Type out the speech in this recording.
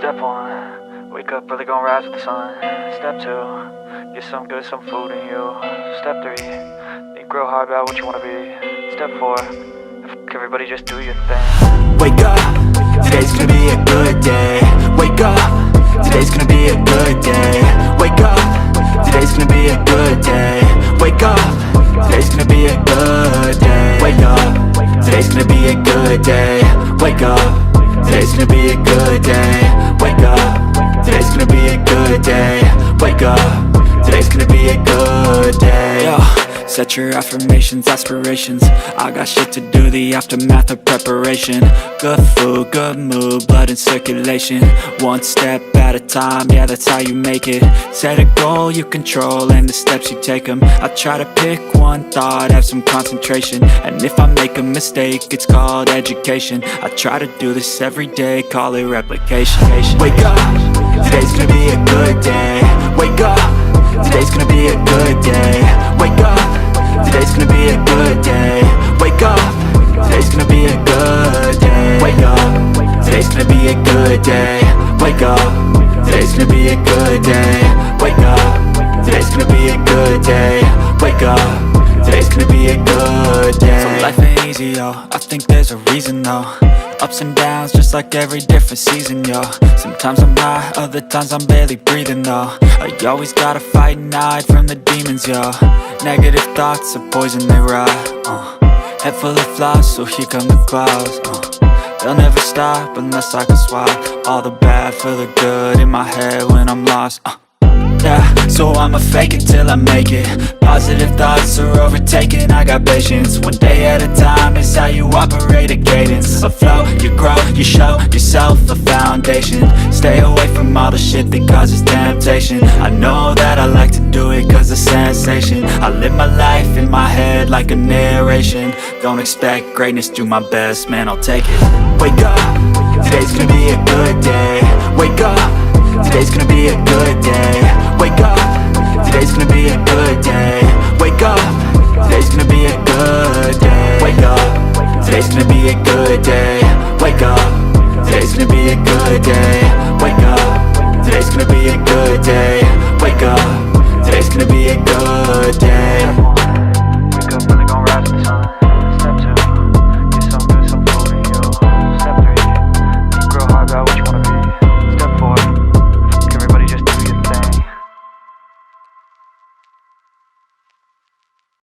Step 1, wake up early, gonna rise with the sun. Step 2, get some good, some food in you. Step 3, think real hard about what you wanna be. Step 4, fuck everybody, just do your thing. Wake up, today's gonna be a good day. Wake up, today's gonna be a good day. Wake up, today's gonna be a good day. Wake up, today's gonna be a good day. Wake up, today's gonna be a good day. Wake up, today's gonna be a good day. Wake up, today's gonna be a good day. Wake up, today's gonna be a good day. Yo, set your affirmations, aspirations. I got shit to do, the aftermath of preparation. Good food, good mood, blood in circulation. One step at a time, yeah, that's how you make it. Set a goal you control and the steps you take them. I try to pick one thought, have some concentration. And if I make a mistake, it's called education. I try to do this every day, call it replication. Wake up, today's gonna be a good day. Wake up, today's gonna be a good day. Wake up, today's gonna be a good day. Wake up, today's gonna be a good day. Wake up, today's gonna be a good day. Wake up, today's gonna be a good day. Wake up, today's gonna be a good day. Wake up, today's gonna be a good day. So life ain't easy, yo, I think there's a reason though. Ups and downs, just like every different season, yo. Sometimes I'm high, other times I'm barely breathing, though. I always gotta fight and hide from the demons, yo. Negative thoughts are poison, they rot. Head full of flies, so here come the clouds. They'll never stop unless I can swap all the bad for the good in my head when I'm lost. Yeah, so I'ma fake it till I make it. Positive thoughts are overtaken, I got patience. One day at a time is how you operate a cadence. A flow, you grow, you show yourself a foundation. Stay away from all the shit that causes temptation. I know that I like to do it cause it's sensation. I live my life in my head like a narration. Don't expect greatness, do my best, man, I'll take it. Wake up, today's gonna be a good day. Wake up, today's gonna be a good day. Wake up, today's gonna be a good day. Wake up, today's gonna be a good day. Wake up, today's gonna be a good day. Wake up, today's gonna be a good day. Wake up, today's gonna be a good day. Wake up, today's gonna be a good day.